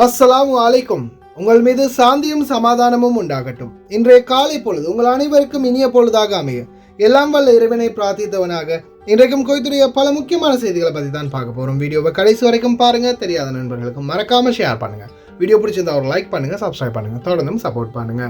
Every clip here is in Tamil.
அஸ்ஸலாமு அலைக்கும். உங்கள் மீது சாந்தியும் சமாதானமும் உண்டாகட்டும். இன்றைய காலை பொழுது உங்கள் அனைவருக்கும் இனிய பொழுதாக அமைய எல்லாம் வல்ல இறைவனை பிரார்த்தித்தவனாக இன்றைக்கும் கோய்த்துடைய பல முக்கியமான செய்திகளை பற்றி தான் பார்க்க போகிறோம். வீடியோவை கடைசி வரைக்கும் பாருங்க. தெரியாத நண்பர்களுக்கும் மறக்காம ஷேர் பண்ணுங்க. வீடியோ பிடிச்சிருந்தா ஒரு லைக் பண்ணுங்க, சப்ஸ்கிரைப் பண்ணுங்க, தொடர்ந்தும் சப்போர்ட் பண்ணுங்க.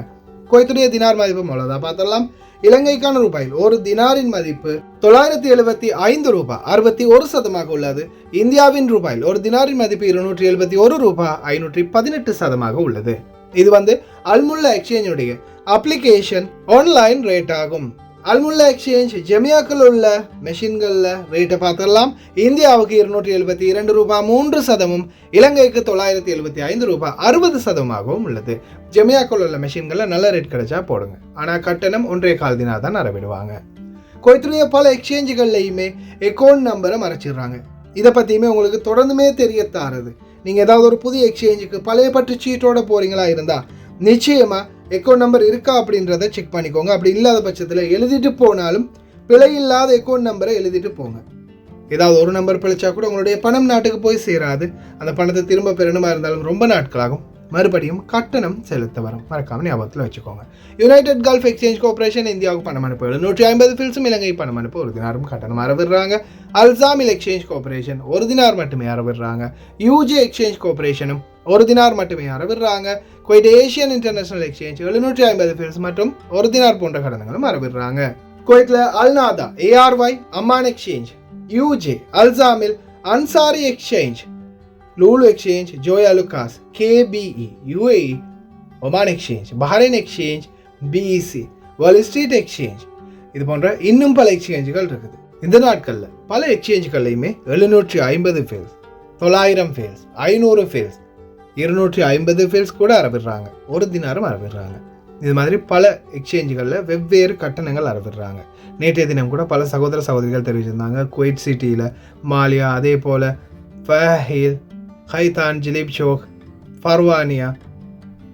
குவைத்துடைய தினார் மதிப்பு அவ்வளோதான் பார்த்தலாம். இலங்கைக்கான ரூபாயில் ஒரு தினாரின் மதிப்பு 975 ரூபாய் 61% உள்ளது. இந்தியாவின் ரூபாயில் ஒரு தினாரின் மதிப்பு 271 ரூபாய் 518% உள்ளது. இது அல்முல்லா எக்ஸ்சேஞ்சுடைய அப்ளிகேஷன் ஆன்லைன் ரேட் ஆகும். அல்முல்லா எக்ஸ்சேஞ்ச் ஜெமியாக்கள் உள்ள மெஷின்களில் ரேட்டை பார்த்துடலாம். இந்தியாவுக்கு 272 ரூபாய் 3%, இலங்கைக்கு 975 ரூபாய் 60% உள்ளது. ஜெமியாக்கள் உள்ள மெஷின்களில் நல்ல ரேட் கிடைச்சா போடுங்க. ஆனால் கட்டணம் 1.25 தினார் தான் அறவிடுவாங்க. குவைத்துடைய பல எக்ஸ்சேஞ்சுகள்லையுமே அக்கௌண்ட் நம்பரை மறைச்சிடுறாங்க. இதை பற்றியுமே உங்களுக்கு தொடர்ந்துமே தெரியத்தாருது. நீங்கள் ஏதாவது ஒரு புதிய எக்ஸ்சேஞ்சுக்கு பழைய பற்று சீட்டோட போகிறீங்களா இருந்தால் நிச்சயமாக அக்கௌண்ட் நம்பர் இருக்கா அப்படின்றத செக் பண்ணிக்கோங்க. அப்படி இல்லாத பட்சத்தில் எழுதிட்டு போனாலும் பிழை இல்லாத அக்கௌண்ட் நம்பரை எழுதிட்டு போங்க. ஏதாவது ஒரு நம்பர் பிழைச்சா கூட உங்களுடைய பணம் நாட்டுக்கு போய் சேராது. அந்த பணத்தை திரும்ப பெறணுமா இருந்தாலும் ரொம்ப நாட்களாகும். மறுபடியும் கட்டணம் செலுத்த வரும். மறக்காம ஞாபகத்தில் வச்சுக்கோங்க. யுனைடெட் கல்ஃப் எக்ஸ்சேஞ்ச் கோஆபரேஷன் இந்தியாவுக்கு பணம் அனுப்பு 750 ஃபில்ஸும், இலங்கை பணம் அனுப்பு 1 தினாரும் கட்டணம் அறவிடுறாங்க. அல்சாமில் எக்ஸ்சேஞ்ச் கோஆபரேஷன் 1 தினார் மட்டுமே அறவிடுறாங்க. யூஜே எக்ஸ்சேஞ்ச் கோஆபரேஷனும் 1 தினார் மட்டுமே அறவிடுறாங்க. Kuwait Asian International exchange 750 fils மற்றும் 1 தினார் போன்ற கடன்களும் அறவிடுறாங்க. குவைட்ல அல்நாதா, ARY, Amman exchange, UJ, Al Shamil Ansari exchange, Lulu exchange, Joyalukkas, KBE, UAE, Oman exchange, Bahrain exchange, BEC, Wall Street exchange, இது போன்ற இன்னும் பல எக்ஸ்சேஞ்சுகள் இருக்குது. இந்த நாட்களில் பல எக்ஸ்சேஞ்சுகள்லையுமே 750 ஃபேல்ஸ், 900 ஃபேல்ஸ், 500 ஃபேல்ஸ், 250 ஃபேல்ஸ் கூட அறவிடுறாங்க. 1 தினாரும் அறவிடுறாங்க. இது மாதிரி பல எக்ஸ்சேஞ்சுகளில் வெவ்வேறு கட்டணங்கள் அறவிடுறாங்க. நேற்றைய தினம் கூட பல சகோதர சகோதரிகள் தெரிவிச்சிருந்தாங்க. குவைட் சிட்டியில், மாலியா, அதே போல் ஃபஹீல், ஹைதான், ஜிலீப் சோக், ஃபர்வானியா,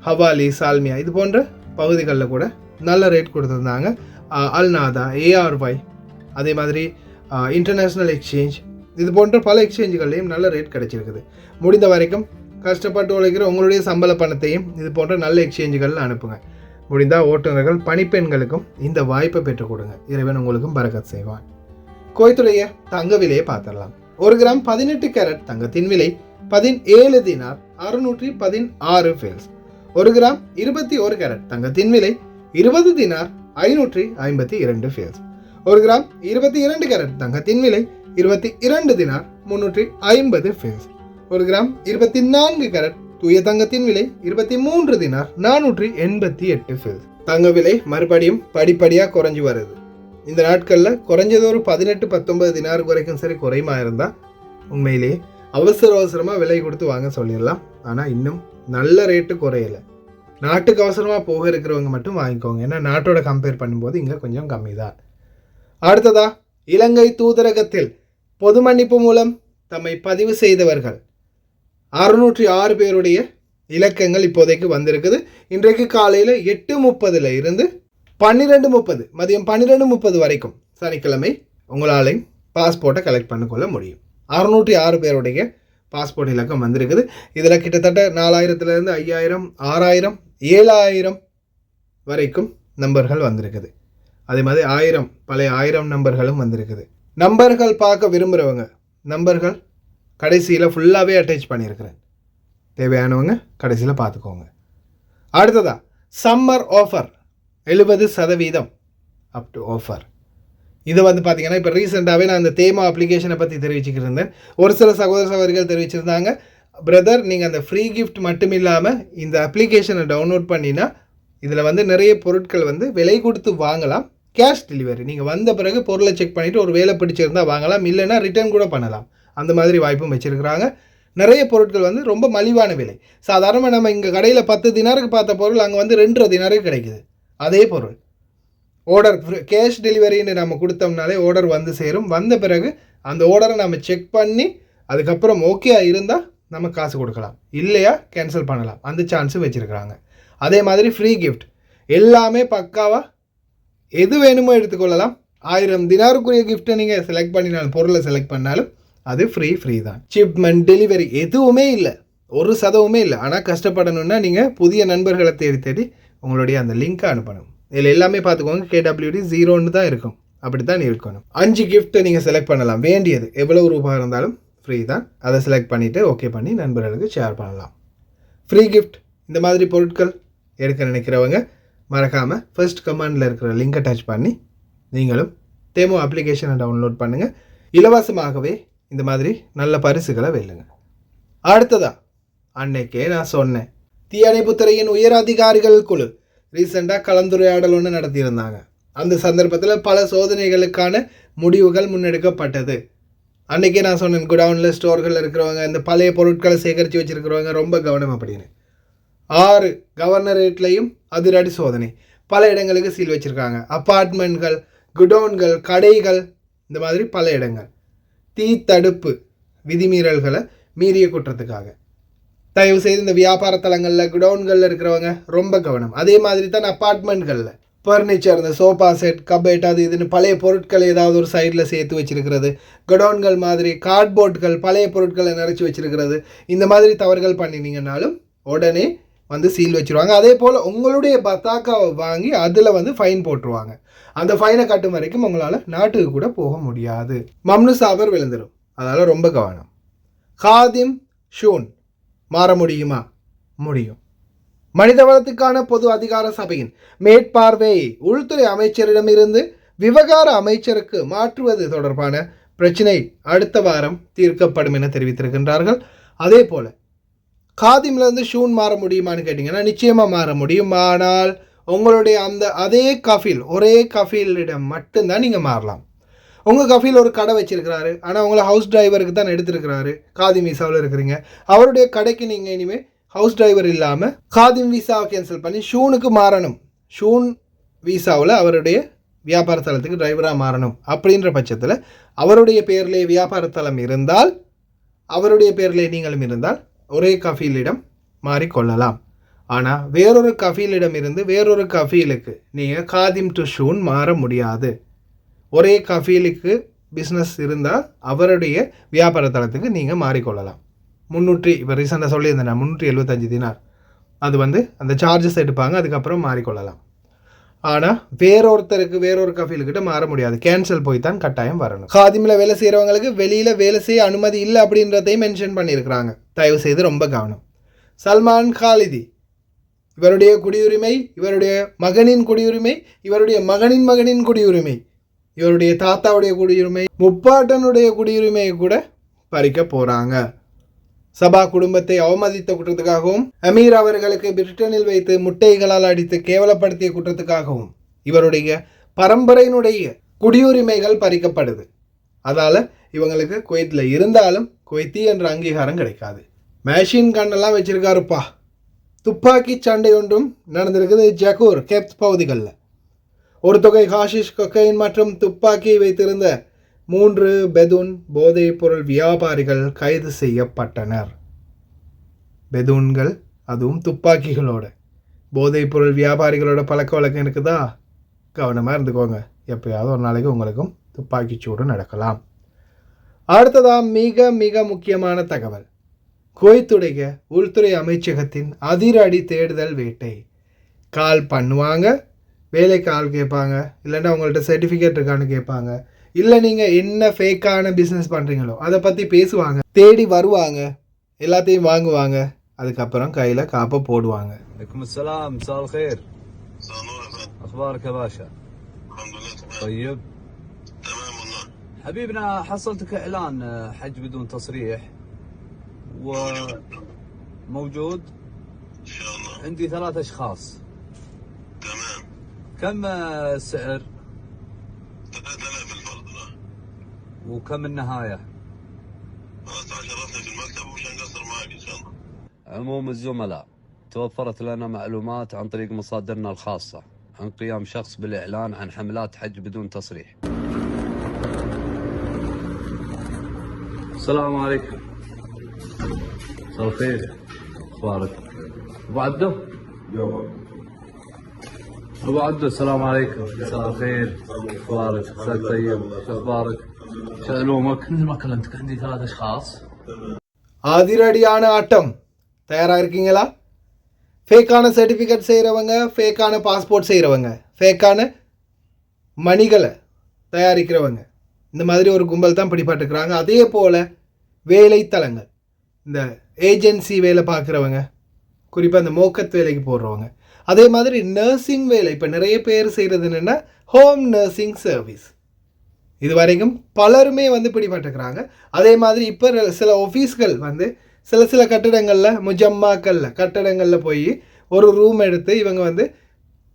ஹவாலி, சால்மியா, இது போன்ற பகுதிகளில் கூட நல்ல ரேட் கொடுத்துருந்தாங்க. அல்நாதா, ஏஆர்ஒய், அதே மாதிரி இன்டர்நேஷ்னல் எக்ஸ்சேஞ்ச், இது போன்ற பல எக்ஸ்சேஞ்சுகள்லையும் நல்ல ரேட் கிடைச்சிருக்குது. முடிந்த வரைக்கும் கஷ்டப்பட்டு உழைக்கிற உங்களுடைய சம்பள பணத்தையும் இது போன்ற நல்ல எக்ஸ்சேஞ்சுகளில் அனுப்புங்க. முடிந்தால் ஓட்டுநர்கள், பணிப்பெண்களுக்கும் இந்த வாய்ப்பை பெற்றுக் கொடுங்க. இறைவன் உங்களுக்கும் பரக்கத் செய்வான். குவைத்துடைய தங்க விலையை பார்த்துடலாம். 1 கிராம் 18 கேரட் தங்கத்தின் விலை 17 தினார் 616 ஃபேல்ஸ். 1 கிராம் 21 கேரட் தங்கத்தின் விலை 20 தினார் 552 ஃபேல்ஸ். 1 கிராம் 22 கேரட் தங்கத்தின் விலை 22 தினார் 350 ஃபேல்ஸ். 1 கிராம் 24 கேரட் தூய தங்கத்தின் விலை 23 தினார் 488 ஃபேல்ஸ். தங்க விலை மறுபடியும் படிப்படியாக குறைஞ்சி வருது. இந்த நாட்களில் குறைஞ்சது ஒரு 18-19 தினார் வரைக்கும் சரி குறையுமா இருந்தால் உண்மையிலேயே அவசரமாக விலை கொடுத்து வாங்க சொல்லிடலாம். ஆனால் இன்னும் நல்ல ரேட்டு குறையலை. நாட்டுக்கு அவசரமாக போக இருக்கிறவங்க மட்டும் வாங்கிக்கோங்க. ஏன்னா நாட்டோட கம்பேர் பண்ணும்போது இங்கே கொஞ்சம் கம்மி தான். அடுத்ததா, இலங்கை தூதரகத்தில் பொது மன்னிப்பு மூலம் தம்மை பதிவு செய்தவர்கள் 606 பேருடைய இலக்கங்கள் இப்போதைக்கு வந்திருக்குது. இன்றைக்கு காலையில் 8:30 இருந்து 12:30 மதியம் 12:30 வரைக்கும் சனிக்கிழமை உங்களாலையும் பாஸ்போர்ட்டை கலெக்ட் பண்ணிக்கொள்ள முடியும். 606 பேருடைய பாஸ்போர்ட் இலக்கம் வந்திருக்குது. இதில் கிட்டத்தட்ட 4000-லேருந்து 5000, 6000, 7000 வரைக்கும் நம்பர்கள் வந்திருக்குது. அதே மாதிரி 1000 பழைய 1000 நம்பர்களும் வந்திருக்குது. நம்பர்கள் பார்க்க விரும்புகிறவங்க நம்பர்கள் கடைசியில் ஃபுல்லாகவே அட்டாச் பண்ணியிருக்கிறேன். தேவையானவங்க கடைசியில் பார்த்துக்கோங்க. அடுத்ததா, summer offer 70% up to offer. இது பார்த்தீங்கன்னா இப்போ ரீசெண்டாகவே நான் இந்த தேமா அப்ளிகேஷனை பற்றி தெரிவிச்சுக்கிட்டு இருந்தேன். ஒரு சில சகோதர சகோதரிகள் தெரிவிச்சிருந்தாங்க, பிரதர் நீங்கள் அந்த ஃப்ரீ கிஃப்ட் மட்டும் இல்லாமல் இந்த அப்ளிகேஷனை டவுன்லோட் பண்ணினா இதில் நிறைய பொருட்கள் விலை கொடுத்து வாங்கலாம். கேஷ் டெலிவரி, நீங்கள் வந்த பிறகு பொருளை செக் பண்ணிவிட்டு ஒரு வேலை பிடிச்சிருந்தால் வாங்கலாம், இல்லைன்னா ரிட்டர்ன் கூட பண்ணலாம். அந்த மாதிரி வாய்ப்பும் வச்சுருக்கிறாங்க. நிறைய பொருட்கள் ரொம்ப மலிவான விலை. சாதாரணமாக நம்ம இங்கே கடையில் 10 தினாருக்கு பார்த்த பொருள் அங்கே 2.5 தினாருக்கு கிடைக்குது. அதே பொருள் ஆர்டர் கேஷ் டெலிவரின்னு நம்ம கொடுத்தோம்னாலே ஆர்டர் சேரும். வந்த பிறகு அந்த ஆர்டரை நம்ம செக் பண்ணி அதுக்கப்புறம் ஓகே இருந்தால் நம்ம காசு கொடுக்கலாம், இல்லையா கேன்சல் பண்ணலாம். அந்த சான்ஸும் வச்சுருக்கிறாங்க. அதே மாதிரி ஃப்ரீ கிஃப்ட் எல்லாமே பக்காவாக எது வேணுமோ எடுத்துக்கொள்ளலாம். 1000 தினாருக்குரிய கிஃப்ட்டை நீங்கள் செலக்ட் பண்ணினாலும், பொருளை செலக்ட் பண்ணாலும் அது ஃப்ரீ தான். ஷிப்மெண்ட், டெலிவரி எதுவுமே இல்லை. ஒரு சதவுமே இல்லை. ஆனால் கஷ்டப்படணுன்னா நீங்கள் புதிய நண்பர்களை தேடி தேடி உங்களுடைய அந்த லிங்க்கை அனுப்பணும். இதில் எல்லாமே பார்த்துக்கோங்க, KWD 0 தான் இருக்கும். அப்படி தான் இருக்கணும். 5 கிஃப்ட்டை நீங்கள் செலக்ட் பண்ணலாம். வேண்டியது எவ்வளோ ரூபாய் இருந்தாலும் ஃப்ரீ தான். அதை செலக்ட் பண்ணிவிட்டு ஓகே பண்ணி நண்பர்களுக்கு ஷேர் பண்ணலாம். ஃப்ரீ கிஃப்ட் இந்த மாதிரி பொருட்கள் எடுக்க நினைக்கிறவங்க மறக்காமல் ஃபர்ஸ்ட் கமெண்டில் இருக்கிற லிங்கை டச் பண்ணி நீங்களும் தேமோ அப்ளிகேஷனை டவுன்லோட் பண்ணுங்கள். இலவசமாகவே இந்த மாதிரி நல்ல பரிசுகளை வெல்லுங்க. அடுத்ததா அன்னைக்கே நான் சொன்னேன், தீயணைப்புத்துறையின் உயர் அதிகாரிகள் குழு ரீசெண்டாக கலந்துரையாடல் ஒன்று நடத்தியிருந்தாங்க. அந்த சந்தர்ப்பத்தில் பல சோதனைகளுக்கான முடிவுகள் முன்னெடுக்கப்பட்டது. அன்றைக்கே நான் சொன்னேன், குடவுனில் ஸ்டோர்கள் இருக்கிறவங்க, இந்த பழைய பொருட்களை சேகரித்து வச்சுருக்கிறவங்க ரொம்ப கவனம் அப்படின்னு. 6 கவர்னரேட்லையும் அதிரடி சோதனை, பல இடங்களுக்கு சீல் வச்சுருக்காங்க. அப்பார்ட்மெண்ட்கள், குடோன்கள், கடைகள், இந்த மாதிரி பல இடங்கள். தீ தடுப்பு விதிமீறல்களை மீறிய குற்றத்துக்காக தயவு செய்து இந்த வியாபார தலங்களில் குடவுன்களில் இருக்கிறவங்க ரொம்ப கவனம். அதே மாதிரி தான் அப்பார்ட்மெண்ட்களில் ஃபர்னிச்சர், இந்த சோஃபா செட், கபேட், அது இதுன்னு பழைய பொருட்கள் ஏதாவது ஒரு சைடில் சேர்த்து வச்சுருக்கிறது, குடவுன்கள் மாதிரி கார்ட்போர்ட்கள் பழைய பொருட்களை நிறச்சி வச்சுருக்கிறது, இந்த மாதிரி தவறுகள் பண்ணினீங்கன்னாலும் உடனே வந்து சீல் வச்சுருவாங்க. அதே போல் உங்களுடைய பத்தாக்காவை வாங்கி அதில் வந்து ஃபைன் போட்டுருவாங்க. அந்த ஃபைனை கட்டும் வரைக்கும் உங்களால் நாட்டுக்கு கூட போக முடியாது. மம்னு சாபர் விழுந்துடும். அதனால் ரொம்ப கவனம். காதிம் ஷூன் மாற முடியுமா? முடியும். மனிதவளத்துக்கான பொது அதிகார சபையின் மேற்பார்வையை உள்துறை அமைச்சரிடமிருந்து விவகார அமைச்சருக்கு மாற்றுவது தொடர்பான பிரச்சினை அடுத்த வாரம் தீர்க்கப்படும் என தெரிவித்திருக்கின்றார்கள். அதே போல் காதிமிலிருந்து ஷூன் மாற முடியுமான்னு கேட்டிங்கன்னா நிச்சயமாக மாற முடியும். ஆனால் உங்களுடைய அந்த அதே கஃபீல், ஒரே கஃபீலிடம் மட்டும்தான் நீங்கள் மாறலாம். உங்கள் கஃபீல் ஒரு கடை வச்சுருக்கிறாரு, ஆனால் உங்களை ஹவுஸ் டிரைவருக்கு தான் எடுத்துருக்கிறாரு, காதிம் விசாவில் இருக்கிறீங்க. அவருடைய கடைக்கு நீங்கள் இனிமேல் ஹவுஸ் டிரைவர் இல்லாமல் காதிம் விசாவை கேன்சல் பண்ணி ஷூனுக்கு மாறணும். ஷூன் விசாவில் அவருடைய வியாபார தலத்துக்கு டிரைவராக மாறணும். அப்படின்ற பட்சத்தில் அவருடைய பேரிலே வியாபார தலம் இருந்தால், அவருடைய பேரிலே நீங்களும் இருந்தால் ஒரே கஃபீலிடம் மாறிக்கொள்ளலாம். ஆனால் வேறொரு கஃபீலிடம் இருந்து வேறொரு கஃபீலுக்கு நீங்கள் காதிம் டு ஷூன் மாற முடியாது. ஒரே கஃபீலுக்கு பிஸ்னஸ் இருந்தால் அவருடைய வியாபார தளத்துக்கு நீங்கள் மாறிக்கொள்ளலாம். 300 இப்போ ரீசெண்டாக சொல்லியிருந்தேன் 375 தினார், அது வந்து அந்த சார்ஜஸ் எடுப்பாங்க, அதுக்கப்புறம் மாறிக்கொள்ளலாம். ஆனால் வேறொருத்தருக்கு வேறொரு கஃபீலுக்கிட்ட மாற முடியாது. கேன்சல் போய் தான் கட்டாயம் வரணும். காதிமில் வேலை செய்கிறவங்களுக்கு வெளியில் வேலை செய்ய அனுமதி இல்லை அப்படின்றதையும் மென்ஷன் பண்ணியிருக்கிறாங்க. தயவு செய்து ரொம்ப கவனம். சல்மான் காலிதி, இவருடைய குடியுரிமை, இவருடைய மகனின் குடியுரிமை, இவருடைய மகனின் மகனின் குடியுரிமை, இவருடைய தாத்தாவுடைய குடியுரிமை, முப்பாட்டனுடைய குடியுரிமையை கூட பறிக்க போகிறாங்க. சபா குடும்பத்தை அவமதித்த குற்றத்துக்காகவும் அமீர் அவர்களுக்கு பிரிட்டனில் வைத்து முட்டைகளால் அடித்து கேவலப்படுத்திய குற்றத்துக்காகவும் இவருடைய பரம்பரையினுடைய குடியுரிமைகள் பறிக்கப்படுது. அதால் இவங்களுக்கு குவைத்தில் இருந்தாலும் குவைத்தி என்ற அங்கீகாரம் கிடைக்காது. மேஷின் கண்ணெல்லாம் வச்சுருக்காருப்பா. துப்பாக்கி சண்டை ஒன்றும் நடந்திருக்குது ஜக்கூர் கேப்ஸ் பகுதிகளில். ஒரு தொகை ஹாஷிஷ், கொக்கைன் மற்றும் துப்பாக்கியை வைத்திருந்த 3 பெதூன் போதைப் பொருள் வியாபாரிகள் கைது செய்யப்பட்டனர். பெதூன்கள், அதுவும் துப்பாக்கிகளோட, போதைப் பொருள் வியாபாரிகளோட பழக்க வழக்கம் இருக்குதா? கவனமாக இருந்துக்கோங்க. எப்போயாவது ஒரு நாளைக்கு உங்களுக்கும் துப்பாக்கிச்சூடு நடக்கலாம். அடுத்ததாக மிக மிக முக்கியமான தகவல், குவைத்துடைய உள்துறை அமைச்சகத்தின் அதிரடி தேடுதல் வேட்டை. கால் பண்ணுவாங்க, வேலைக்கு ஆள் கேட்பாங்க, இல்லைன்னா உங்கள்கிட்ட சர்டிஃபிகேட் இருக்கான்னு கேட்பாங்க, இல்லை நீங்கள் என்ன ஃபேக்கான பிஸ்னஸ் பண்ணுறீங்களோ அதை பற்றி பேசுவாங்க, தேடி வருவாங்க, எல்லாத்தையும் வாங்குவாங்க, அதுக்கப்புறம் கையில் காப்பை போடுவாங்க. السلام مساء الخير. اخبارك يا باشا؟ الحمد لله تمام. طيب تمام والله. حبيبنا حصلتك اعلان حج بدون تصريح وموجود ان شاء الله. عندي 3 اشخاص. تمام. كم السعر 3000 الفرد. لا وكم النهاية؟ خلاص عشرتنا في المكتب ومش هنقصر معك ان شاء الله. عموم الزملاء، توفرت لنا معلومات عن طريق مصادرنا الخاصة عن قيام شخص بالإعلان عن حملات حج بدون تصريح. السلام عليكم. مساء الخير. اخبارك؟ ابو عبدو؟ ابو عبدو السلام عليكم. مساء الخير. اخبارك؟ مساك طيب. شو اخبارك؟ شو علومك؟ مثل ما كلمتك عندي 3 اشخاص. அதிரடியான ஆட்டம் தயாராக இருக்கீங்களா? ஃபேக்கான சர்டிஃபிகேட் செய்கிறவங்க, ஃபேக்கான பாஸ்போர்ட் செய்கிறவங்க, ஃபேக்கான மணிகளை தயாரிக்கிறவங்க, இந்த மாதிரி ஒரு கும்பல் தான் பிடிபட்டுக்கிறாங்க. அதே போல் வேலைத்தலங்கள், இந்த ஏஜென்சி வேலை பார்க்குறவங்க, குறிப்பாக இந்த மோக்கத் வேலைக்கு போடுறவங்க, அதே மாதிரி நர்சிங் வேலை இப்போ நிறைய பேர் செய்கிறது என்னென்னா ஹோம் நர்சிங் சர்வீஸ், இது வரைக்கும் பலருமே வந்து பிடிபட்டுக்கிறாங்க. அதே மாதிரி இப்போ சில ஆஃபீஸ்கள் வந்து சில கட்டிடங்களில் முஜம்மாக்களில் கட்டடங்களில் போய் ஒரு ரூம் எடுத்து இவங்க வந்து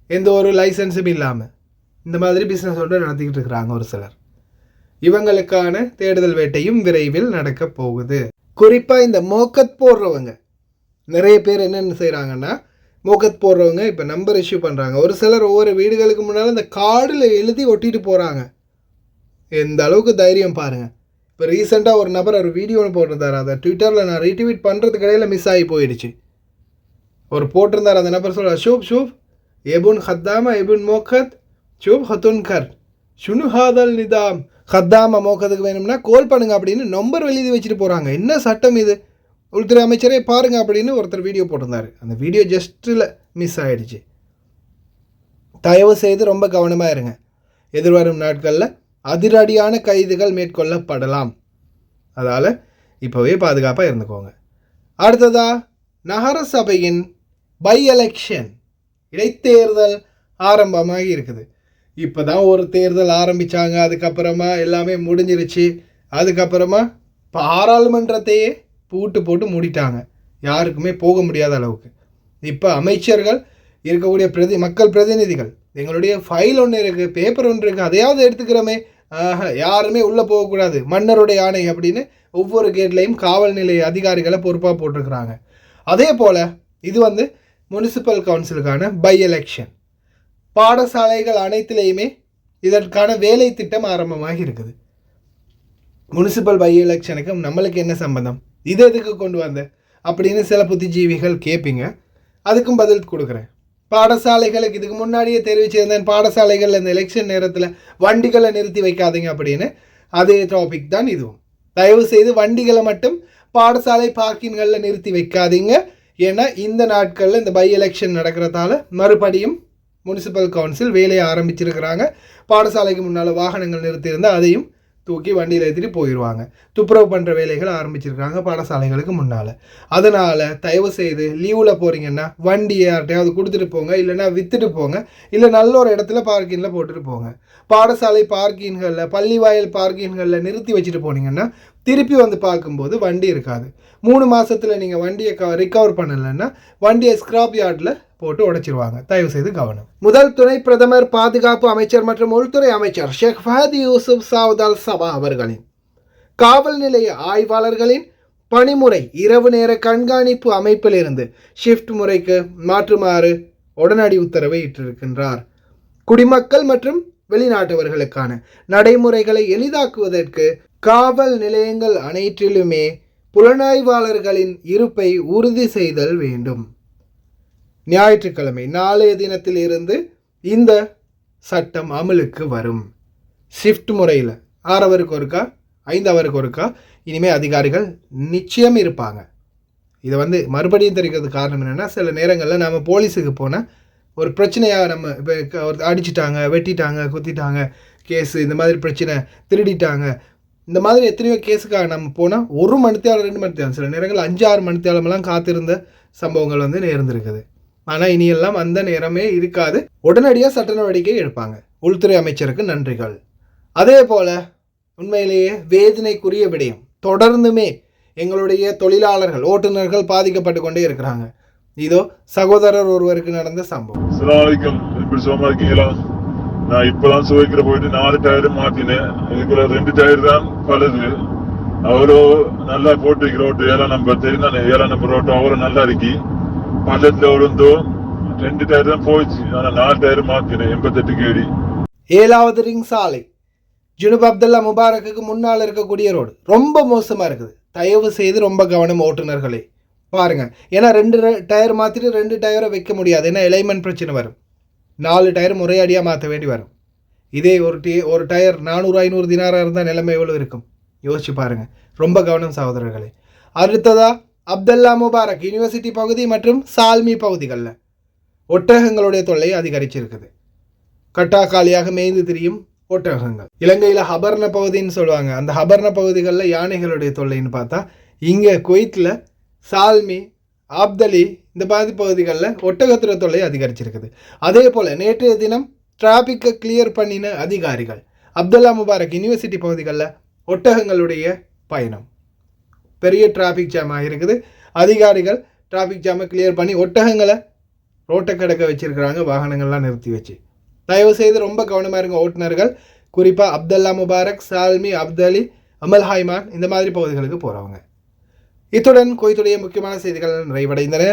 எந்த ஒரு லைசன்ஸும் இல்லாமல் இந்த மாதிரி பிஸ்னஸ் ஒன்று நடத்திக்கிட்டு இருக்கிறாங்க ஒரு சிலர். இவங்களுக்கான தேடுதல் வேட்டையும் விரைவில் நடக்க போகுது. குறிப்பாக இந்த மோக்கத் போடுறவங்க நிறைய பேர் என்னென்ன செய்கிறாங்கன்னா, மோக்கத் போடுறவங்க இப்போ நம்பர் இஷ்யூ பண்ணுறாங்க. ஒரு சிலர் ஒவ்வொரு வீடுகளுக்கு முன்னால் இந்த கார்டில் எழுதி ஒட்டிட்டு போகிறாங்க. எந்த அளவுக்கு தைரியம் பாருங்கள். இப்போ ரீசெண்டாக ஒரு நபர் ஒரு வீடியோ ஒன்று போட்டிருந்தார், அதை ட்விட்டரில் நான் ரீட்வீட் பண்ணுறதுக்கு இடையில் மிஸ் ஆகி போயிடுச்சு. ஒரு போட்டிருந்தார், அந்த நபர் சொல்கிறார், ஷூப் எபுன் ஹத்தாமா எபுன் மோக்கத் ஷூப் ஹத்துன் கர் ஷுனு ஹாதல் நிதாம். ஹத்தாமா மோக்கத்துக்கு வேணும்னா கோல் பண்ணுங்க அப்படின்னு நம்பர் எழுதி வச்சுட்டு போகிறாங்க. என்ன சட்டம் இது? உள்துறை அமைச்சரே பாருங்கள் அப்படின்னு ஒருத்தர் வீடியோ போட்டிருந்தார். அந்த வீடியோ ஜஸ்ட்டில் மிஸ் ஆகிடுச்சு. தயவு செய்து ரொம்ப கவனமாக இருங்க. எதிர்வரும் நாட்களில் அதிரடியான கைதுகள் மேற்கொள்ளப்படலாம். அதால் இப்போவே பாதுகாப்பாக இருந்துக்கோங்க. அடுத்ததாக நகர சபையின் பை எலெக்ஷன் இடைத்தேர்தல் ஆரம்பமாகி இருக்குது. இப்போ தான் ஒரு தேர்தல் ஆரம்பித்தாங்க, அதுக்கப்புறமா எல்லாமே முடிஞ்சிருச்சு. அதுக்கப்புறமா பாராளுமன்றத்தையே பூட்டு போட்டு மூடிட்டாங்க, யாருக்குமே போக முடியாத அளவுக்கு. இப்போ அமைச்சர்கள் இருக்கக்கூடிய மக்கள் பிரதிநிதிகள், எங்களுடைய ஃபைல் ஒன்று இருக்குது, பேப்பர் ஒன்று இருக்குது, அதையாவது எடுத்துக்கிறோமே, யாருமே உள்ளே போகக்கூடாது, மன்னருடைய ஆணை அப்படின்னு ஒவ்வொரு கேட்லையும் காவல் நிலைய அதிகாரிகளை பொறுப்பாக போட்டிருக்கிறாங்க. அதே போல் இது வந்து முனிசிபல் கவுன்சிலுக்கான பை எலெக்ஷன். பாடசாலைகள் அனைத்திலையுமே இதற்கான வேலை திட்டம் ஆரம்பமாகி இருக்குது. முனிசிபல் பை எலெக்ஷனுக்கு நம்மளுக்கு என்ன சம்பந்தம், இது எதுக்கு கொண்டு வந்த அப்படின்னு சில புத்திஜீவிகள் கேட்பீங்க. அதுக்கும் பதில் கொடுக்குறேன். பாடசாலைகளுக்கு இதுக்கு முன்னாடியே தெரிவிச்சிருந்தேன், பாடசாலைகளில் இந்த எலெக்ஷன் நேரத்தில் வண்டிகளை நிறுத்தி வைக்காதீங்க அப்படின்னு. அதே டாபிக் தான் இதுவும். தயவு செய்து வண்டிகளை மட்டும் பாடசாலை பார்க்கிங்களில் நிறுத்தி வைக்காதீங்க. ஏன்னா இந்த நாட்களில் இந்த பை எலெக்ஷன் நடக்கிறதால மறுபடியும் முனிசிபல் கவுன்சில் வேலையை ஆரம்பிச்சிருக்கிறாங்க. பாடசாலைக்கு முன்னால் வாகனங்கள் நிறுத்தியிருந்தால் அதையும் தூக்கி வண்டியில் ஏற்றிட்டு போயிடுவாங்க. துப்புரவு பண்ணுற வேலைகள் ஆரம்பிச்சிருக்காங்க பாடசாலைகளுக்கு முன்னால். அதனால் தயவு செய்து லீவில் போகிறீங்கன்னா வண்டியை யார்ட்டையாவது கொடுத்துட்டு போங்க, இல்லைன்னா விற்றுட்டு போங்க, இல்லை நல்ல ஒரு இடத்துல பார்க்கிங்கில் போட்டுட்டு போங்க. பாடசாலை பார்க்கின்களில், பள்ளி வாயில் பார்க்கின்களில் நிறுத்தி வச்சுட்டு போனீங்கன்னா திருப்பி வந்து பார்க்கும்போது வண்டி இருக்காது. 3 மாதத்தில் நீங்கள் வண்டியை ரிகவர் பண்ணலைன்னா வண்டியை ஸ்கிராப் யார்டில் போட்டு உடைச்சிருவாங்க. தயவு செய்து கவனம். முதல் துணை பிரதமர், பாதுகாப்பு அமைச்சர் மற்றும் உள்துறை அமைச்சர் ஷேக் ஃபஹத் யூசுப் சவுத் அல் சபா அவர்களின் காவல் நிலைய ஆய்வாளர்களின் பணிமுறை இரவு நேர கண்காணிப்பு அமைப்பிலிருந்து ஷிஃப்ட் முறைக்கு மாற்றுமாறு உடனடி உத்தரவை இட்டிருக்கின்றார். குடிமக்கள் மற்றும் வெளிநாட்டவர்களுக்கான நடைமுறைகளை எளிதாக்குவதற்கு காவல் நிலையங்கள் அனைத்திலுமே புலனாய்வாளர்களின் இருப்பை உறுதி செய்தல் வேண்டும். ஞாயிற்றுக்கிழமை நாளைய தினத்தில் இருந்து இந்த சட்டம் அமலுக்கு வரும். ஷிஃப்ட் முறையில் 6 ஹவருக்கு ஒருக்கா 5 ஹவருக்கு ஒருக்கா இனிமேல் அதிகாரிகள் நிச்சயம் இருப்பாங்க. இதை வந்து மறுபடியும் தெரிவிக்கிறதுக்கு காரணம் என்னென்னா, சில நேரங்களில் நம்ம போலீஸுக்கு போனால் ஒரு பிரச்சனையாக நம்ம இப்போ அடிச்சிட்டாங்க, வெட்டிட்டாங்க, குத்திட்டாங்க, கேஸு, இந்த மாதிரி பிரச்சனை, திருடிட்டாங்க, இந்த மாதிரி எத்தனையோ கேஸுக்காக நம்ம போனால் 1 மணித்தியாலம் 2 மணித்தியாலம், சில நேரங்கள் 5-6 மணித்தியாலமெல்லாம் காத்திருந்த சம்பவங்கள் வந்து நேர்ந்திருக்குது. ஆனால் இனியெல்லாம் அந்த நேரமே இருக்காது. உடனடியாக சட்ட நடவடிக்கை எடுப்பாங்க. உள்துறை அமைச்சருக்கு நன்றிகள். அதே போல் உண்மையிலேயே வேதனைக்குரிய விடயம், தொடர்ந்துமே எங்களுடைய தொழிலாளர்கள், ஓட்டுநர்கள் பாதிக்கப்பட்டு கொண்டே இருக்கிறாங்க. இதோ சகோதரர் ஒருவருக்கு நடந்த சம்பவம். எப்படி சுகமா இருக்கீங்களா? நான் இப்பதான் சுவைக்கிற போயிட்டு 4 டயர் மாத்தினேன். இதுக்குள்ள 2 டயர் தான் பழுது. அவ்வளோ நல்லா போட்டு ரோட்டு 7 நம்பர் தெரியும், 7 நம்பர் ரோட்டு அவ்வளோ நல்லா இருக்கி. பள்ளத்துல விழுந்தோம், 2 டயர் தான் போயிடுச்சு. ஆனா 4 டயர் மாத்தினேன். 88 கேடி. 7வது ரிங் சாலை ஜுனூப் அப்துல்லா முபாரக்குக்கு முன்னால் இருக்கக்கூடிய ரோடு ரொம்ப மோசமாக இருக்குது. தயவு செய்து ரொம்ப கவனம் ஓட்டுநர்களே, பாருங்கள். ஏன்னா 2 டயர் மாற்றிட்டு 2 டயரை வைக்க முடியாது. ஏன்னா எலைமெண்ட் பிரச்சனை வரும். 4 டயர் முறையடியாக மாற்ற வேண்டி வரும். இதே ஒரு டயர் 400-500 தினாராக இருந்தால் நிலைமை எவ்வளோ இருக்கும் யோசிச்சு பாருங்கள். ரொம்ப கவனம் சகோதரர்களே. அடுத்ததாக அப்துல்லா முபாரக் யூனிவர்சிட்டி பகுதி மற்றும் சால்மி பகுதிகளில் ஒட்டகங்களுடைய தொல்லை அதிகரிச்சிருக்குது. கட்டாக்காலியாக மேய்ந்து திரியும் ஒட்டகங்கள். இலங்கையில் ஹபர்ன பகுதின்னு சொல்லுவாங்க. அந்த ஹபர்ன பகுதிகளில் யானைகளுடைய தொல்லைன்னு பார்த்தா இங்கே குவைத்தில் சால்மி, ஆப்தலி இந்த மாதிரி பகுதிகளில் ஒட்டகத்துறை தொல்லை அதிகரிச்சிருக்குது. அதே போல் நேற்றைய தினம் டிராஃபிக்கை கிளியர் பண்ணின அதிகாரிகள் அப்துல்லா முபாரக் யூனிவர்சிட்டி பகுதிகளில் ஒட்டகங்களுடைய பயணம் பெரிய டிராஃபிக் ஜாம் ஆகிருக்குது. அதிகாரிகள் டிராஃபிக் ஜாமை கிளியர் பண்ணி ஒட்டகங்களை ரோட்டை கிடக்க வச்சுருக்கிறாங்க, வாகனங்கள்லாம் நிறுத்தி வச்சு. தயவு செய்து ரொம்ப கவனமாக இருங்க ஓட்டுநர்கள், குறிப்பாக அப்துல்லா முபாரக், சால்மி, அப்தலி, அமல் ஹைமான் இந்த மாதிரி பகுதிகளுக்கு போகிறவங்க. இத்துடன் குவைத்துடைய முக்கியமான செய்திகள் நிறைவடைந்தன.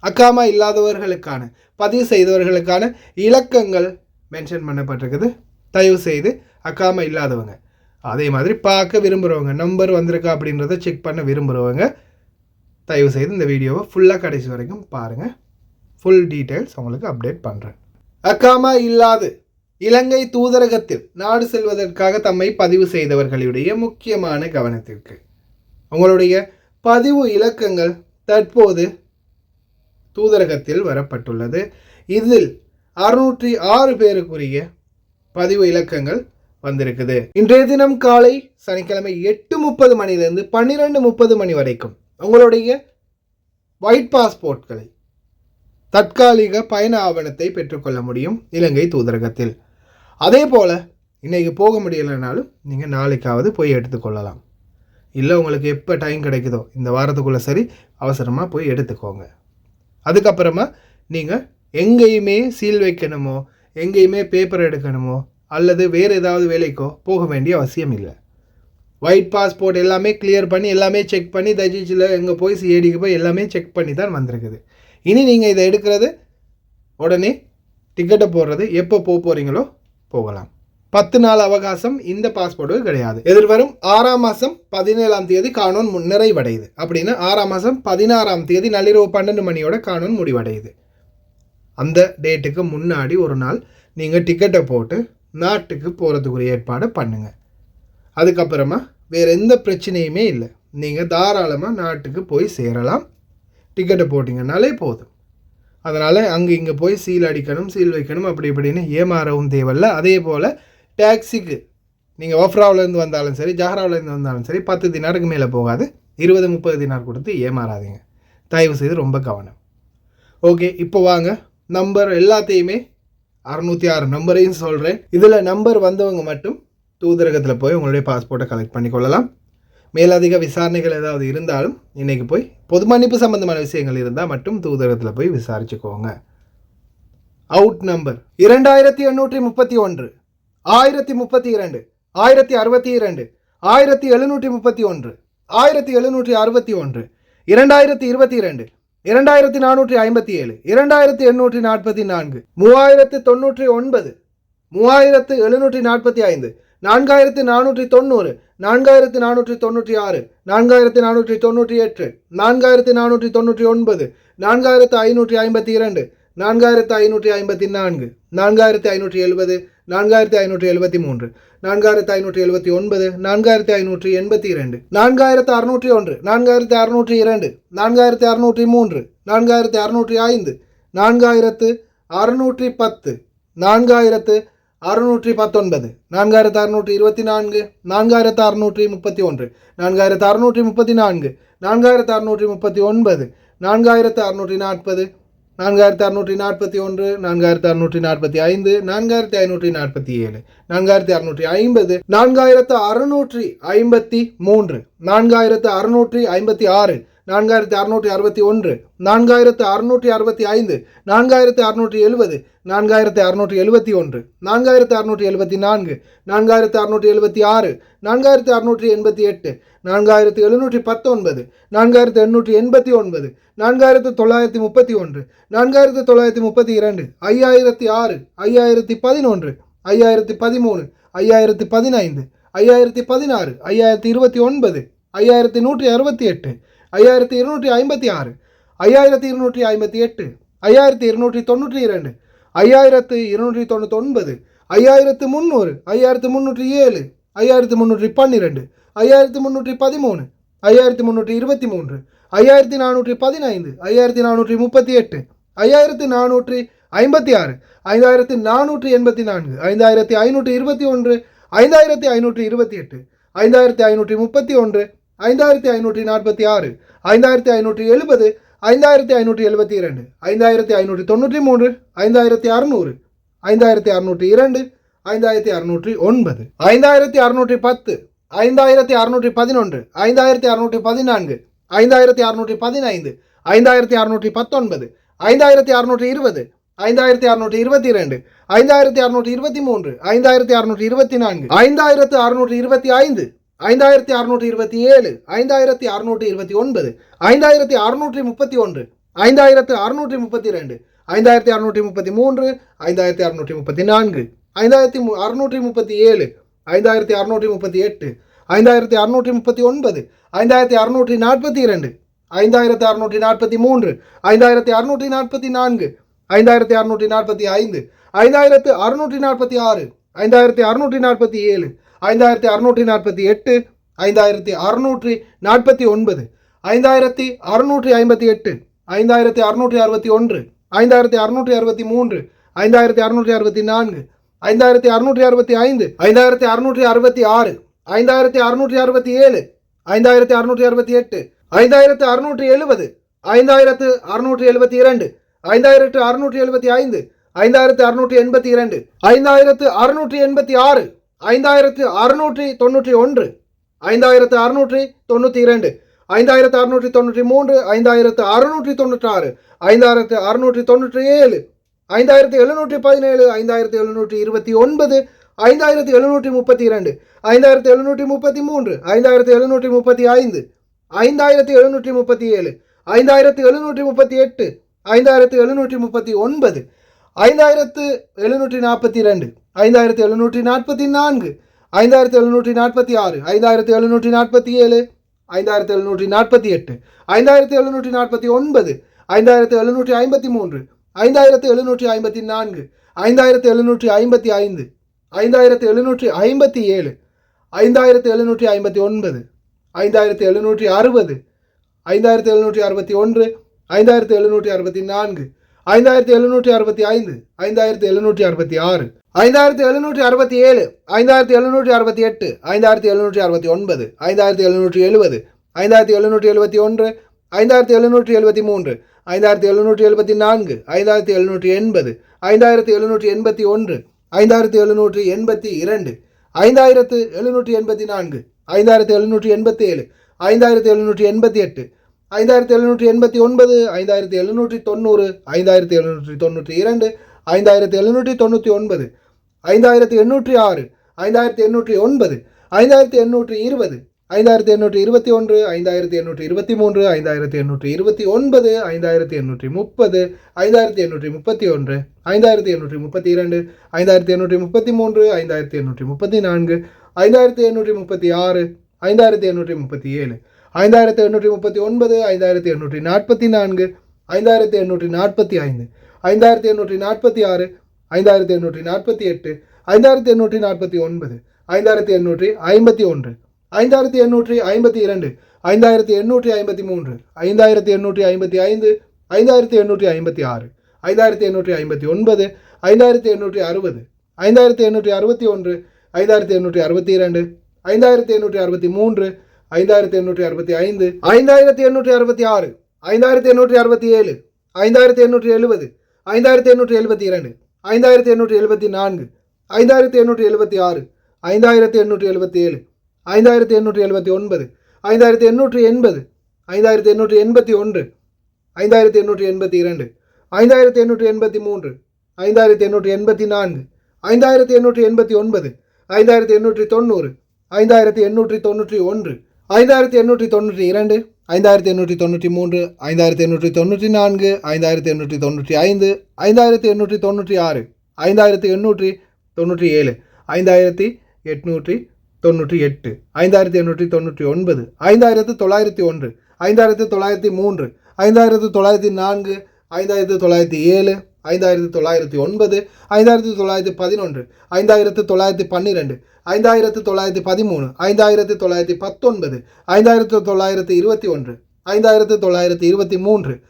அக்காமா இல்லாதவர்களுக்கான பதிவு செய்தவர்களுக்கான இலக்கங்கள் மென்ஷன் பண்ணப்பட்டிருக்குது. தயவு செய்து அக்காமா இல்லாதவங்க, அதே மாதிரி பார்க்க விரும்புகிறவங்க, நம்பர் வந்திருக்கா அப்படின்றத செக் பண்ண விரும்புகிறவங்க தயவு செய்து இந்த வீடியோவை ஃபுல்லாக கடைசி வரைக்கும் பாருங்கள். ஃபுல் டீட்டெயில்ஸ் உங்களுக்கு அப்டேட் பண்ணுறேன். அக்காமா இல்லாது இலங்கை தூதரகத்தில் நாடு செல்வதற்காக தம்மை பதிவு செய்தவர்களுடைய முக்கியமான கவனத்திற்கு உங்களுடைய பதிவு இலக்கங்கள் தற்போது தூதரகத்தில் வரப்பட்டுள்ளது. இதில் 606 பேருக்குரிய பதிவு இலக்கங்கள் வந்திருக்குது. இன்றைய தினம் காலை சனிக்கிழமை 8:30 மணிலிருந்து 12:30 மணி வரைக்கும் உங்களுடைய ஒயிட் பாஸ்போர்ட்களை தற்காலிக பயண ஆவணத்தை பெற்றுக்கொள்ள முடியும் இலங்கை தூதரகத்தில். அதே போல் இன்றைக்கி போக முடியலைனாலும் நீங்கள் நாளைக்காவது போய் எடுத்துக்கொள்ளலாம். இல்லை உங்களுக்கு எப்போ டைம் கிடைக்குதோ இந்த வாரத்துக்குள்ளே சரி அவசரமாக போய் எடுத்துக்கோங்க. அதுக்கப்புறமா நீங்கள் எங்கேயுமே சீல் வைக்கணுமோ, எங்கேயுமே பேப்பர் எடுக்கணுமோ அல்லது வேறு ஏதாவது வேலைக்கோ போக வேண்டிய அவசியம் இல்லை. ஒயிட் பாஸ்போர்ட் எல்லாமே கிளியர் பண்ணி எல்லாமே செக் பண்ணி தஜிச்சில் எங்கே போய் சிஐடிக்கு போய் எல்லாமே செக் பண்ணி தான் வந்திருக்குது. இனி நீங்கள் இதை எடுக்கிறது உடனே டிக்கெட்டை போடுறது எப்போ போக போகிறீங்களோ போகலாம். 10 நாள் அவகாசம் இந்த பாஸ்போர்ட்டுக்கு கிடையாது. எதிர்வரும் 6ஆம் மாதம் 17ஆம் தேதி காணொன் நிறைவடையுது. அப்படின்னா 6ஆம் மாதம் 16ஆம் தேதி நள்ளிரவு 12 மணியோட காணொன் முடிவடையுது. அந்த டேட்டுக்கு முன்னாடி ஒரு நாள் நீங்கள் டிக்கெட்டை போட்டு நாட்டுக்கு போகிறதுக்குரிய ஏற்பாடை பண்ணுங்கள். அதுக்கப்புறமா வேறு எந்த பிரச்சனையுமே இல்லை, நீங்கள் தாராளமாக நாட்டுக்கு போய் சேரலாம். டிக்கெட்டை போட்டிங்கனாலே போதும். அதனால் அங்கே இங்கே போய் சீல் அடிக்கணும், சீல் வைக்கணும் அப்படி இப்படின்னு ஏமாறவும் தேவையில்லை. அதே போல் டாக்ஸிக்கு நீங்கள் ஓஃப்ராவிலேருந்து வந்தாலும் சரி, ஜஹராவிலேருந்து வந்தாலும் சரி 10 தினாருக்கு மேலே போகாது. 20-30 தினார் கொடுத்து ஏமாறாதீங்க, தயவு செய்து ரொம்ப கவனம். ஓகே, இப்போ வாங்க நம்பர் எல்லாத்தையுமே 606 நம்பரையும் சொல்கிறேன். இதில் நம்பர் வந்தவங்க மட்டும் தூதரகத்தில் போய் உங்களுடைய பாஸ்போர்ட்டை கலெக்ட் பண்ணிக்கொள்ளலாம். மேலதிக விசாரணைகள் ஏதாவது இருந்தாலும் இன்றைக்கி போய் பொது மன்னிப்பு சம்பந்தமான விஷயங்கள் இருந்தால் மட்டும் தூதரகத்தில் போய் விசாரிச்சுக்கோங்க. அவுட் நம்பர் 2831, 1032, 1062, 1731, 1761, 2022, 2457, 2844, 3099, 3745, 4490, 4496, 4498, 4499, 4552, 4554, 4570, 4573, 4579, 4582, 4601, 4602, 4603, 4605, 4610, 4619, 4624, 4631, 4634, 4639, 4639, 4640, 4640, 4641, 4645, 4547, 4650, 4653, 4656, 4661, 4665, 4670, 4671, 4674, 4676, 4688, 4719, 4889, 4931, 4932, 5006, 5011, 5013, 5015, 5016, 5029, 5168, 5256, 5258, 5292, 5299, 5300, 5307, 5312, 5313, 5323, 5415, 5438, 5456, 5484, 5521, 5528, 5531, 5546, 5570, 5572, 5593, 5600, 5602, 5609, 5610, 5611, 5614, 5615, 5619, 5620, 5622, 5623, 5624, 5625, 5627, 5629, 5631, 5632, 5633, 5634, 5637, 5638, 5639, 5642, 5643, 5644, 5645, 5646, 5647, 5648, 5649, 5658, 5661, 5663, 5664, 5665, 5666, 5667, 5668, 5670, 5672, 5675, 5682, 5686, 5691, 5692, 5693, 5697, 5617, 5717, 5729, 5729, 5732, 5733, 5735, 5737, 5738, 5739, 5742, 5744, 5746, 5747, 5748, 5749, 5753, 5754, 5755, 5757, 5759, 5760, 5761, 5764, 5765, 5766, 5767, 5768, 5769, 5770, 5771, 5773, 5774, 5780, 5781, 5782, 5784, 5787, 5788, 5789, 5790, 5792, 5799, 5806, 5809, 5820, 5821, 5823, 5829, 5830, 5831, 5832, 5833, 5834, 5836, 5837, 5839, 5844, 5845, 5846, 5848, 5849, 5851, 5852, 5853, 5855, 5856, 5859, 5860, 5861, 5862, 5863, 5865, 5866, 5867, 5870, 5872, 5874, 5876, 5877, 5879, 5880, 5881, 5882, 5883, 5884, 5889, 5890, 5891, 5892, 5893, 5894, 5895, 5896, 5897, 5898, 5899, 5901, 5903, 5904, 5907, 5909, 5911, 5912, 5913, 5919, 5921, 5923, 5924, 5925, 5928, 5929, 5930, 5931, 5933, 5934, 5935, 5936, 5937, 5939, 5940, 5942, 5944, 5945, 5946, 5947, 5947, 5948, 5949, 5950, 5951, 5952, 5953, 5955, 5956, 5958, 5959, 5960, 5961, 5962, 5963, 5964, 5965, 5966, 5967, 5968, 5969, 5970, 5971, 5972, 5973, 5974, 5975, 5976, 5977, 5978, 5979, 5981, 5982, 5985, 5986, 5988, 5989, 5990, 5992, 5993, 5994, 5995, 5996, 5998, 5999, 6001, 6002, 6004, 6006, 6007, 6008, 6009, 6010, 6013, 6014, 6015, 6016, 6017, 6019, 6028, 6029, 6032, 6033, 6034, 6036, 6037, 6038, 6040, 6043, 6044, 6047, 6048, 6049, 6051, 6052, 6053, 6054, 6056, 6057, 6058, 6062, 6063, 6064, 6065, 6067, 6068, 6069, 6070, 6072, 6073, 6075, 6076, 6077, 6078, 6079, 6082, 6084, 6087, 6090, 6092, 6093, 6094, 6095, 6097, 6098, 6099, 6100, 6103, 6104, 6105, 6107, 6108, 6110, 6111, 6112, 6113, 6114, 6116, 6118, 6119, 6122, 6124, 6122, 6124, 6125, 6126, 6127, 6128, 6129,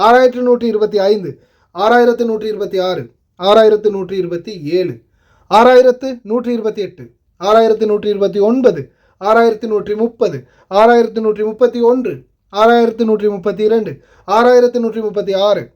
6130, 6131, 6132, 6136, 6137, 6138, 6142, 6143, 6144, 6145, 6146, 6147, 6151, 6152, 6153, 6154, 6155,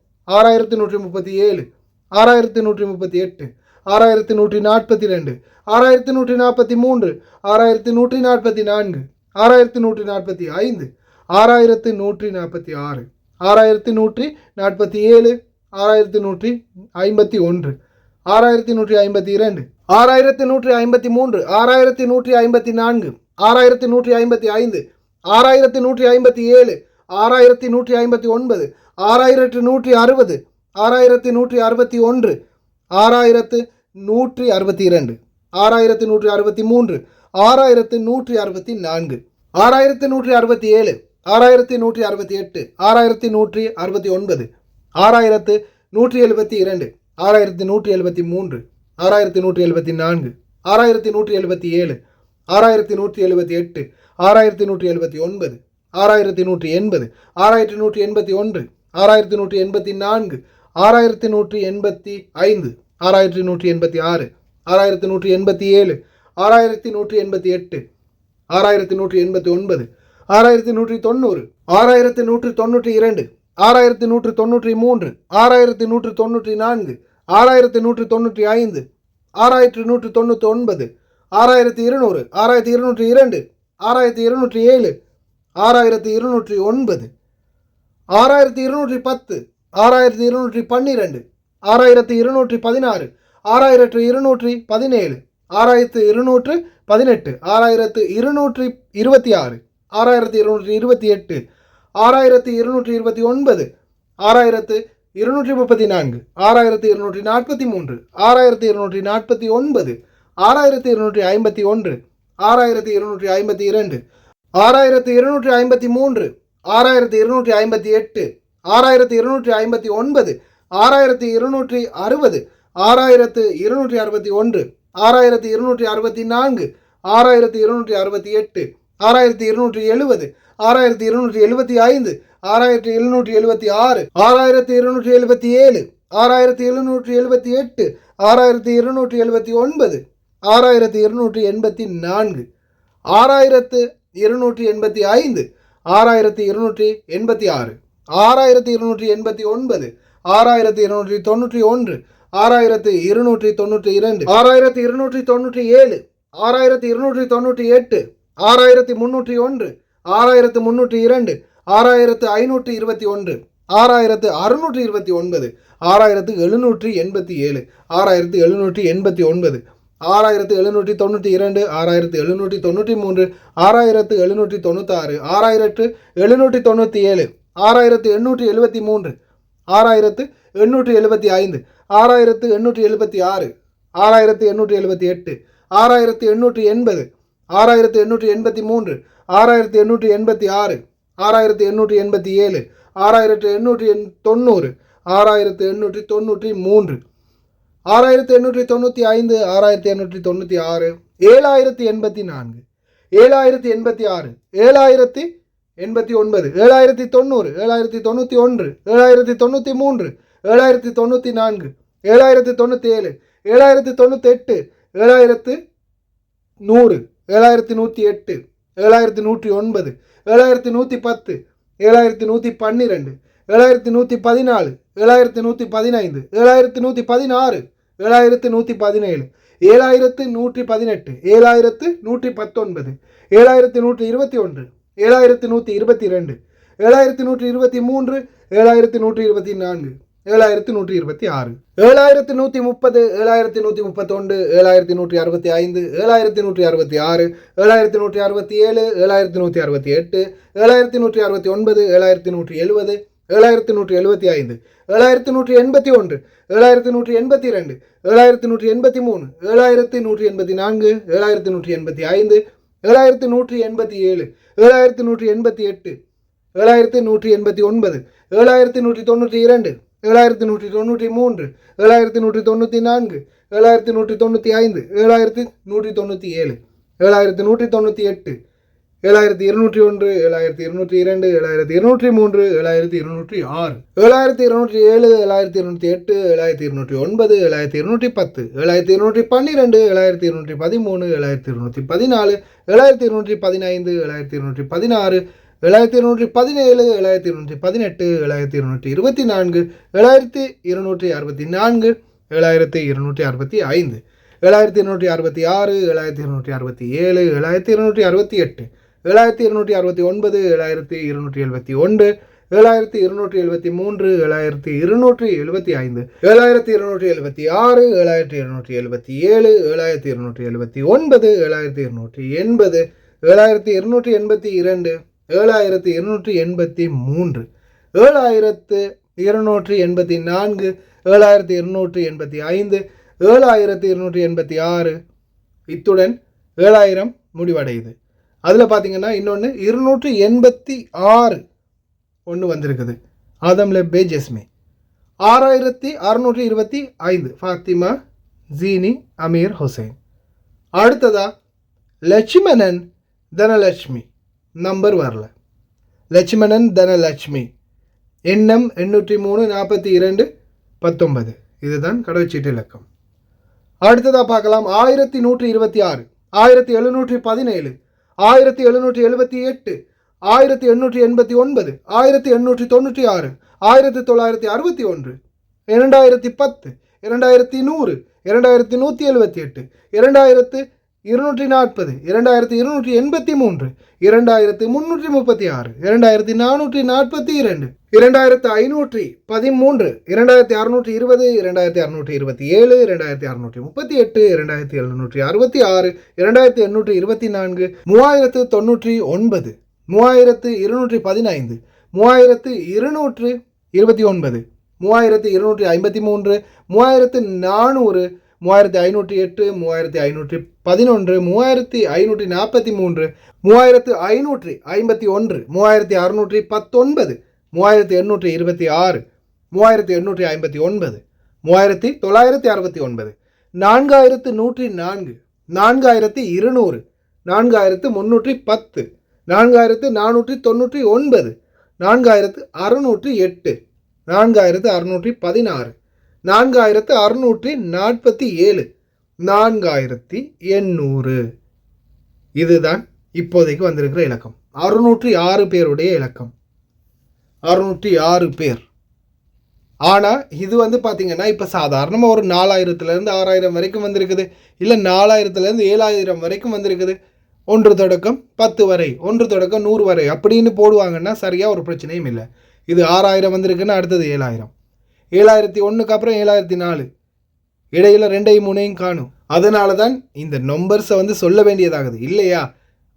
6157, 6159, 6159, 6160, 6161, 6161, 6162, 6163, 6164, 6167, 6168, 6169, 6172, 6173, 6174, 6177, 6178, 6179, 6180, 6181, 6184, 6185, 6186, 6187, 6188, 6189, 6190, 6192, 6193, 6194, 6195, 6199, 6200, 6202, 6207, 6209, 6210, 6212, 6216, 6217, 6218, 6226, 6228, 6229, 6234, 6243, 6249, 6251, 6252, 6253, 6258, 6259, 6260, 6261, 6264, 6268, 6270, 6275, 6276, 6277, 6278, 6279, 6284, 6285, 6286, 6289, 6291, 6292, 6297, 6298, 6301, 6302, 6521, 6629, 6787, 6789, 6792, 6793, 6796, 6797, 6873, 6875, 6876, 6878, 6880, 6883, 6886, 6887, 6890, 6893, 6895, 6896, 7084, 7086, 7089, 7090, 7091, 7093, 7094, 7097, 7098, 7100, 7108, 7108, 7109, 7110, 7112, 7114, 7115, 7116, 7117, 7118, 7119, 7121, 7122, 7123, 7124, 7126, 7130, 7131, 7165, 7166, 7167, 7168, 7169, 7170, 7175, 7181, 7182, 7183, 7184, 7185, 7187, 7188, 7189, 7192, 7193, 7194, 7195, 7197, 7198, 7201, 7202, 7203, 7206, 7207, 7208, 7209, 7210, 7212, 7213, 7214, 7215, 7216, 7217, 7218, 7224, 7264, 7265, 7266, 7267, 7268, 7269, 7271, 7273, 7275, 7276, 7277, 7279, 7280, 7282, 7283, 7284, 7285, 7286, இத்துடன் 7000 முடிவடையுது. அதில் பார்த்தீங்கன்னா இன்னொன்று 286 ஒன்று வந்திருக்குது. ஆதம் லெப்பே ஜெஸ்மே 6625 ஃபாத்திமா ஜீனி அமீர் ஹுசைன். அடுத்ததா லட்சுமணன் தனலட்சுமி, நம்பர் வரல. லட்சுமணன் தனலட்சுமி, எண்ணம் 803-42-19, இதுதான் கடவுச்சீட்டு இலக்கம். அடுத்ததாக பார்க்கலாம் 1126, 1717, 1778, 1889, 1896, 1961, 2010, 2100, 2178, 2240, 2283, 2336, 2442, 2513, 2620, 2620, 2627, 2638, 2766, 2824, 3099, 3215, 3229, 3253, 3400, 3508, 3511, 3543, 3619, 3826, 3859, 3959, 3969, 4169, 4104, 4200, 4310, 4499, 4608, 4616, 4647, 4800. இதுதான் இப்போதைக்கு வந்திருக்கிற இலக்கம். 606 பேருடைய இலக்கம், 606 பேர். ஆனால் இது வந்து பார்த்தீங்கன்னா இப்போ சாதாரணமாக ஒரு 4000லேருந்து 6000 வரைக்கும் வந்திருக்குது, இல்லை 4000லேருந்து 7000 வரைக்கும் வந்திருக்குது. 1 தொடக்கம் 10 வரை, 1 தொடக்கம் 100 வரை அப்படின்னு போடுவாங்கன்னா சரியாக ஒரு பிரச்சனையும் இல்லை. இது 6000 வந்திருக்குன்னா அடுத்தது 7000, 7001க்கு அப்புறம் 7004, இடையில் 2 3 காணும். அதனால தான் இந்த நம்பர்ஸை வந்து சொல்ல வேண்டியதாகுது இல்லையா.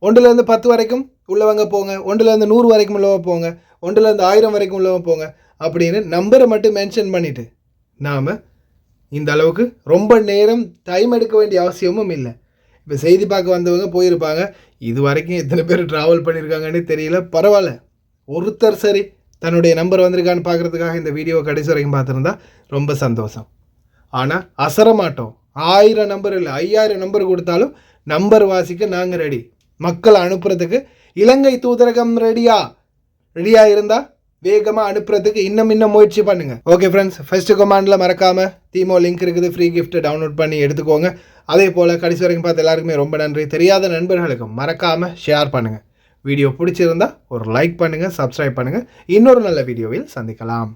1லேருந்து 10 வரைக்கும் உள்ளவங்க போங்க, 1லேருந்து 100 வரைக்கும் உள்ளவங்க போங்க, 1லேருந்து 1000 வரைக்கும் உள்ளவங்க போங்க அப்படின்னு நம்பரை மட்டும் மென்ஷன் பண்ணிவிட்டு நாம் இந்த அளவுக்கு ரொம்ப நேரம் டைம் எடுக்க வேண்டிய அவசியமும் இல்லை. இப்போ செய்தி பார்க்க வந்தவங்க போயிருப்பாங்க, இது வரைக்கும் எத்தனை பேர் ட்ராவல் பண்ணியிருக்காங்கன்னு தெரியல. பரவாயில்ல, ஒருத்தர் சரி தன்னுடைய நம்பர் வந்திருக்கான்னு பார்க்குறதுக்காக இந்த வீடியோவை கடைசி வரைக்கும் பார்த்துருந்தா ரொம்ப சந்தோஷம். ஆனால் அசர மாட்டோம். 1000 நம்பர் இல்லை 5000 நம்பர் கொடுத்தாலும் நம்பர் வாசிக்க நாங்கள் ரெடி. மக்களை அனுப்புறதுக்கு இலங்கை தூதரகம் ரெடியாக இருந்தால் வேகமாக அனுப்புறதுக்கு இன்னும் முயற்சி பண்ணுங்கள். ஓகே ஃப்ரெண்ட்ஸ், ஃபர்ஸ்ட் கமாண்டில் மறக்காமல் தீமோ லிங்க் இருக்குது, ஃப்ரீ கிஃப்ட் டவுன்லோட் பண்ணி எடுத்துக்கோங்க. அதே போல் கடைசி வரைக்கும் பார்த்து எல்லாருக்குமே ரொம்ப நன்றி. தெரியாத நண்பர்களுக்கும் மறக்காமல் ஷேர் பண்ணுங்கள். வீடியோ பிடிச்சிருந்தா ஒரு லைக் பண்ணுங்கள், சப்ஸ்கிரைப் பண்ணுங்கள். இன்னொரு நல்ல வீடியோவில் சந்திக்கலாம்.